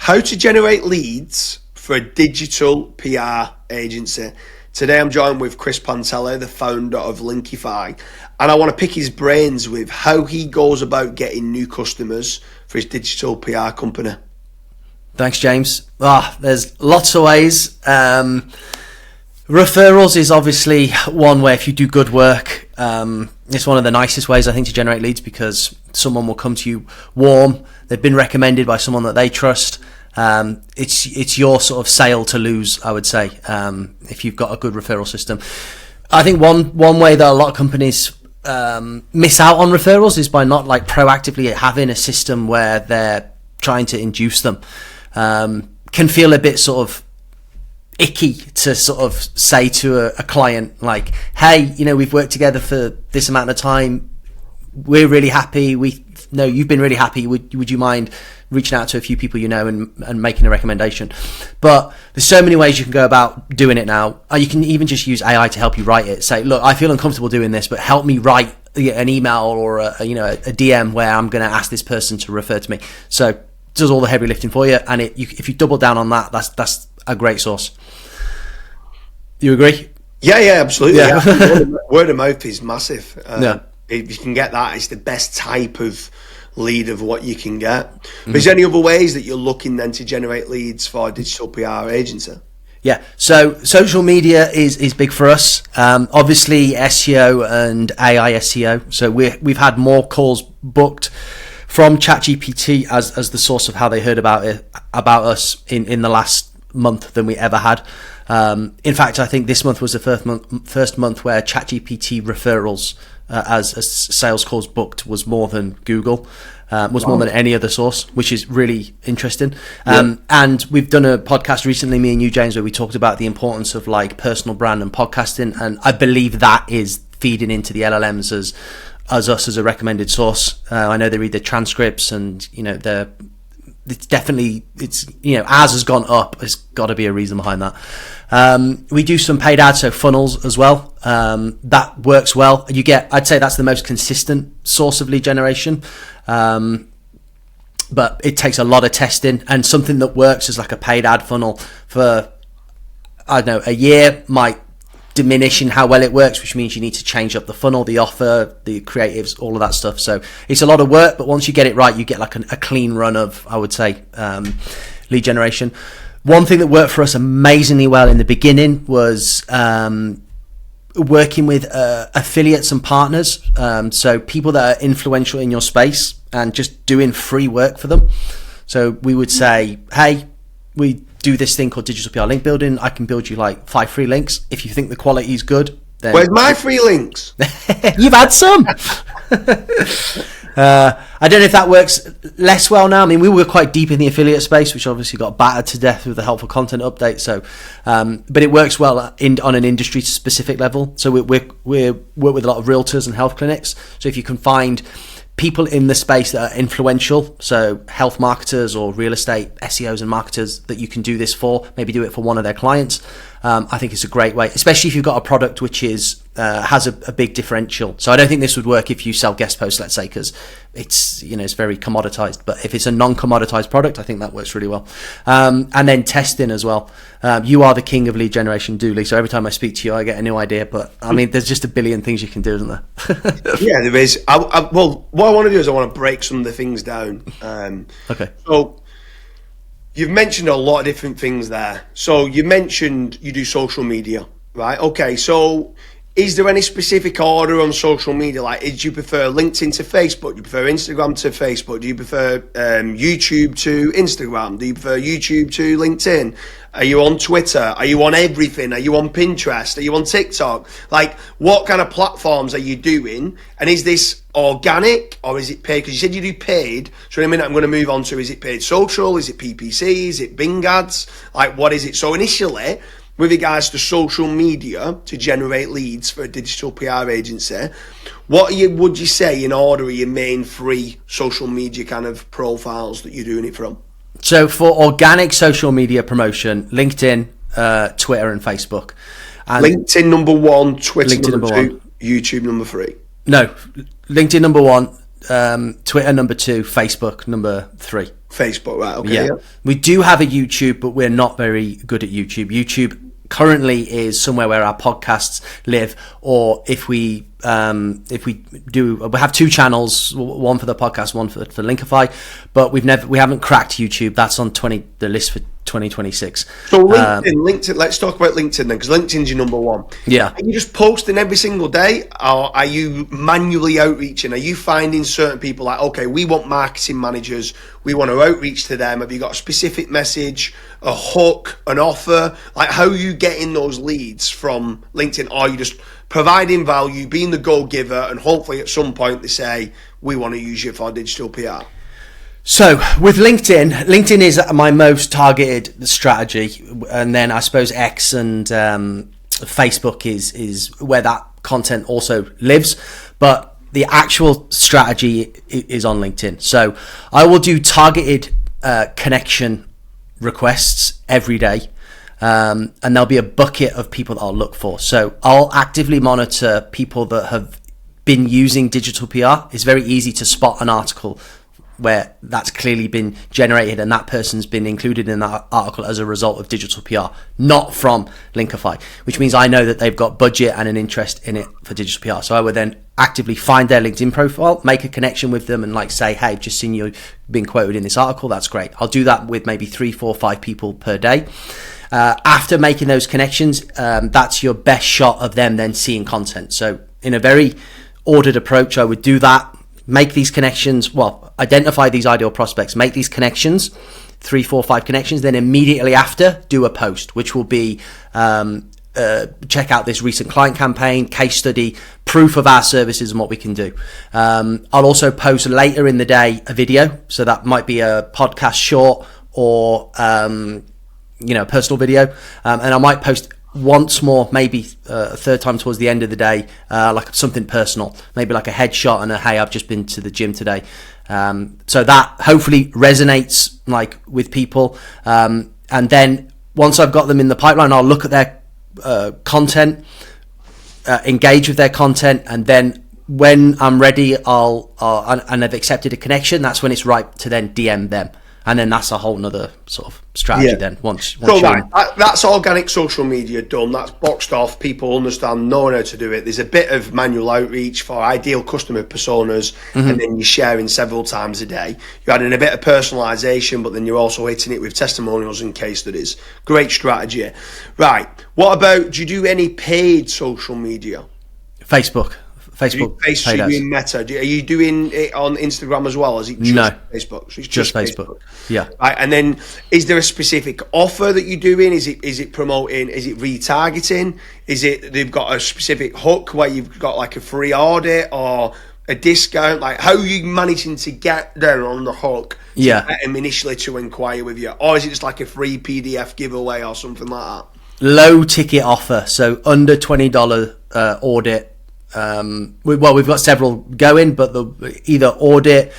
How to generate leads for a digital PR agency. Today I'm joined with Chris Pantelli, the founder of Linkify, and I want to pick his brains with how he goes about getting new customers for his digital PR company. Thanks, James. There's lots of ways. Referrals is obviously one way. If you do good work, it's one of the nicest ways, I think, to generate leads, because someone will come to you warm. They've been recommended by someone that they trust. It's your sort of sale to lose, I would say, if you've got a good referral system. I think one way that a lot of companies miss out on referrals is by not proactively having a system where they're trying to induce them. Can feel a bit sort of icky to sort of say to a client, like, hey, we've worked together for this amount of time, we're really happy, you've been really happy, would you mind reaching out to a few people and making a recommendation? But there's so many ways you can go about doing it now. You can even just use AI to help you write it. Say, look, I feel uncomfortable doing this, but help me write an email or a DM where I'm going to ask this person to refer to me. So it does all the heavy lifting for you, and if you double down on that, that's a great source. You agree? Yeah, absolutely. Yeah. Word of mouth is massive. Yeah. If you can get that, it's the best type of lead of what you can get. But is there any other ways that you're looking then to generate leads for a digital PR agency? Yeah, so social media is big for us. Obviously SEO and AI SEO. So we've had more calls booked from ChatGPT as the source of how they heard about us in the last month than we ever had. In fact, I think this month was the first month where ChatGPT referrals as sales calls booked was more than Google, more than any other source, which is really interesting. And we've done a podcast recently, me and you, James, where we talked about the importance of personal brand and podcasting, and I believe that is feeding into the LLMs as us as a recommended source. I know they read the transcripts, and it's ours has gone up. There's got to be a reason behind that. We do some paid ads, so funnels as well. That works well. I'd say that's the most consistent source of lead generation. But it takes a lot of testing, and something that works as like a paid ad funnel for, I don't know, a year might diminish in how well it works, which means you need to change up the funnel, the offer, the creatives, all of that stuff. So it's a lot of work, but once you get it right, you get like a clean run of, I would say, lead generation. One thing that worked for us amazingly well in the beginning was working with affiliates and partners. So people that are influential in your space and just doing free work for them. So we would say, hey, we do this thing called digital PR link building. I can build you 5 free links. If you think the quality is good, then where's my free links? You've had some. I don't know if that works less well now. I mean, we were quite deep in the affiliate space, which obviously got battered to death with the helpful content update. So, but it works well on an industry specific level. So we work with a lot of realtors and health clinics. So if you can find people in the space that are influential, so health marketers or real estate SEOs and marketers that you can do this for, maybe do it for one of their clients. I think it's a great way, especially if you've got a product which has a big differential. So I don't think this would work if you sell guest posts, let's say, because it's very commoditized. But if it's a non-commoditized product, I think that works really well. And then testing as well. You are the king of lead generation, Dooley. So every time I speak to you, I get a new idea. But I mean, there's just a billion things you can do, isn't there? Yeah, there is. Well, what I want to do is I want to break some of the things down. Okay. So you've mentioned a lot of different things there. So you mentioned you do social media, right? Okay, so is there any specific order on social media? Do you prefer LinkedIn to Facebook? Do you prefer Instagram to Facebook? Do you prefer YouTube to Instagram? Do you prefer YouTube to LinkedIn? Are you on Twitter? Are you on everything? Are you on Pinterest? Are you on TikTok? What kind of platforms are you doing? And is this organic or is it paid? Because you said you do paid. So in a minute, I'm going to move on to, is it paid social? Is it PPC? Is it Bing ads? What is it? So initially, with regards to social media to generate leads for a digital PR agency, what would you say in order are your main 3 social media kind of profiles that you're doing it from? So for organic social media promotion, LinkedIn, Twitter and Facebook. And LinkedIn number 1, Twitter number 2, YouTube number 3. No, LinkedIn number 1, Twitter number 2, Facebook number 3. Facebook, right? Okay. Yeah. We do have a YouTube, but we're not very good at YouTube. YouTube currently is somewhere where our podcasts live, or if we do, we have 2 channels, one for the podcast, one for Linkify, but we haven't cracked YouTube. That's on the list for 2026. So LinkedIn, let's talk about LinkedIn then, because LinkedIn's your number 1. Yeah. Are you just posting every single day, or are you manually outreaching? Are you finding certain people like, okay, we want marketing managers, we want to outreach to them? Have you got a specific message, a hook, an offer? Like, how are you getting those leads from LinkedIn? Or are you just providing value, being the go-giver, and hopefully at some point they say, we want to use you for digital PR? So with LinkedIn is my most targeted strategy, and then I suppose X and Facebook is where that content also lives, but the actual strategy is on LinkedIn. So I will do targeted connection requests every day, and there'll be a bucket of people that I'll look for. So I'll actively monitor people that have been using digital PR. It's very easy to spot an article where that's clearly been generated and that person's been included in that article as a result of digital PR, not from Linkify, which means I know that they've got budget and an interest in it for digital PR. So I would then actively find their LinkedIn profile, make a connection with them, and like say, hey, I've just seen you being quoted in this article. That's great. I'll do that with maybe 3, 4, 5 people per day. After making those connections, that's your best shot of them then seeing content. So in a very ordered approach, I would do that. Make these connections, identify these ideal prospects, make these connections, 3, 4, 5 connections, then immediately after do a post, which will be check out this recent client campaign, case study, proof of our services and what we can do. I'll also post later in the day a video, so that might be a podcast short or personal video, and I might post once more, maybe a third time towards the end of the day, like something personal, maybe like a headshot and a hey, I've just been to the gym today. So that hopefully resonates like with people, and then once I've got them in the pipeline, I'll look at their content, engage with their content, and then when I'm ready, and I've accepted a connection, that's when it's right to then DM them. And then that's a whole nother sort of strategy then. Once so that's organic social media done. That's boxed off. People understand, know how to do it. There's a bit of manual outreach for ideal customer personas, and then you're sharing several times a day. You're adding a bit of personalisation, but then you're also hitting it with testimonials and case studies. Great strategy. Right. What about, do you do any paid social media? Facebook, doing Meta. Are you doing it on Instagram as well? Is it just Facebook? So it's just Facebook. Yeah. Right. And then, is there a specific offer that you're doing? Is it promoting? Is it retargeting? Is it they've got a specific hook where you've got like a free audit or a discount? Like, how are you managing to get them on the hook? To get them initially to inquire with you, or is it just like a free PDF giveaway or something like that? Low ticket offer, so under $20 audit. We've got several going, but either audit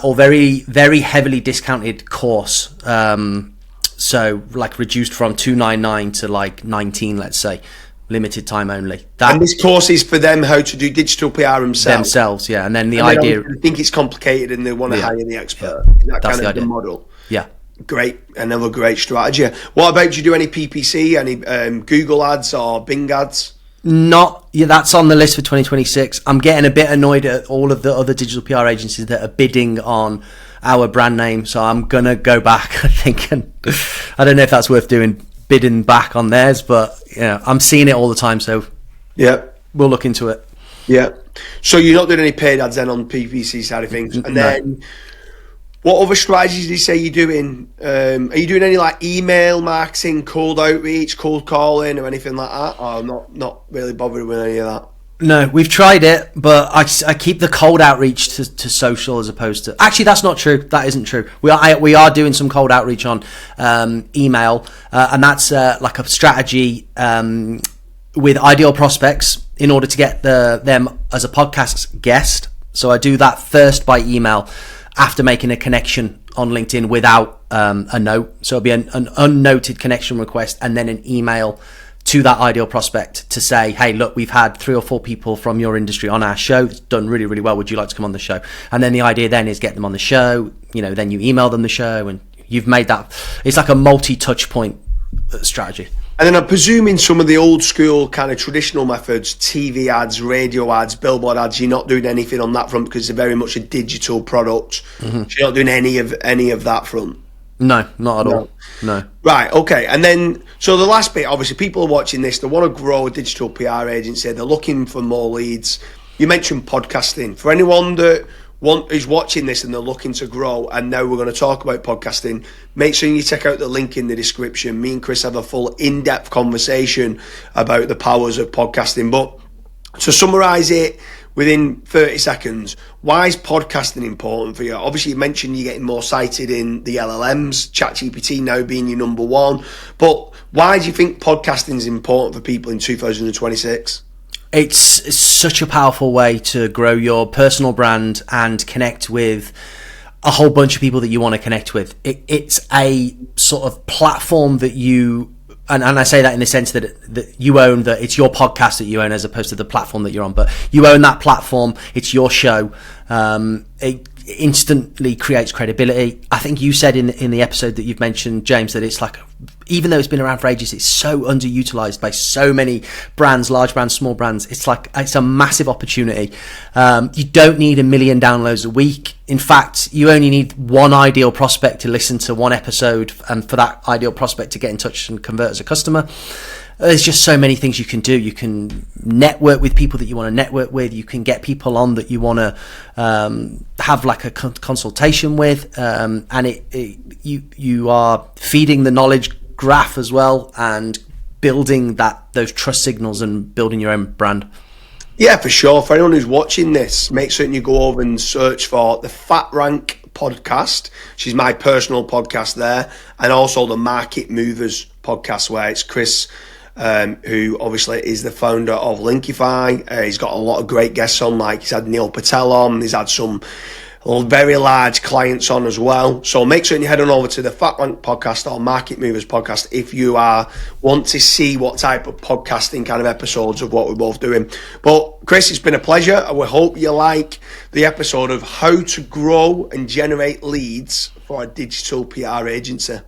or very, very heavily discounted course. So like reduced from $299 to like $19, let's say, limited time only. And this course is for them how to do digital PR themselves. Yeah. And then idea, I think it's complicated, and they want to hire the expert. Yeah. That's kind of the model. Yeah. Great, another great strategy. What about, do you do any PPC, any Google ads or Bing ads? That's on the list for 2026. I'm getting a bit annoyed at all of the other digital PR agencies that are bidding on our brand name, so I'm gonna go back, I think, and I don't know if that's worth doing, bidding back on theirs, but I'm seeing it all the time, so we'll look into it. So you're not doing any paid ads then on PPC side of things? And then what other strategies do you say you're doing? Are you doing any like email marketing, cold outreach, cold calling, or anything like that? Or not really bothered with any of that? No, we've tried it, but I keep the cold outreach to social as opposed to. Actually, that's not true. That isn't true. We are doing some cold outreach on email, and that's like a strategy with ideal prospects in order to get them as a podcast guest. So I do that first by email, after making a connection on LinkedIn without a note. So it'll be an unnoted connection request and then an email to that ideal prospect to say, hey, look, we've had 3 or 4 people from your industry on our show. It's done really, really well. Would you like to come on the show? And then the idea then is get them on the show. Then you email them the show, and you've made that. It's like a multi-touch point strategy. And then I'm presuming some of the old school kind of traditional methods, TV ads, radio ads, billboard ads, you're not doing anything on that front because they're very much a digital product. Mm-hmm. So you're not doing any of that front. No, not at all. No. Right, okay. And then, so the last bit, obviously, people are watching this. They want to grow a digital PR agency. They're looking for more leads. You mentioned podcasting. For anyone that is watching this and they're looking to grow, and now we're going to talk about podcasting, make sure you check out the link in the description. Me and Chris have a full in-depth conversation about the powers of podcasting. But to summarise it within 30 seconds, why is podcasting important for you? Obviously, you mentioned you're getting more cited in the LLMs, ChatGPT now being your number one. But why do you think podcasting is important for people in 2026? It's such a powerful way to grow your personal brand and connect with a whole bunch of people that you want to connect with. It's a sort of platform that you, and I say that in the sense that you own, that it's your podcast that you own as opposed to the platform that you're on, but you own that platform. It's your show. It instantly creates credibility. I think you said in the episode that you've mentioned, James, that it's like, even though it's been around for ages, it's so underutilized by so many brands, large brands, small brands. It's a massive opportunity. You don't need 1 million downloads a week. In fact, you only need one ideal prospect to listen to one episode, and for that ideal prospect to get in touch and convert as a customer. There's just so many things you can do. You can network with people that you want to network with. You can get people on that you want to have like a consultation with, and you are feeding the knowledge graph as well, and building those trust signals and building your own brand. Yeah, for sure. For anyone who's watching this, make certain you go over and search for the Fat Rank podcast, which is my personal podcast there, and also the Market Movers podcast, where it's Chris, who obviously is the founder of Linkify. He's got a lot of great guests on, like he's had Neil Patel on, he's had some very large clients on as well. So make sure you head on over to the Fat Rank podcast or Market Movers podcast if you want to see what type of podcasting kind of episodes of what we're both doing. But Chris, it's been a pleasure, and we hope you like the episode of how to grow and generate leads for a digital PR agency.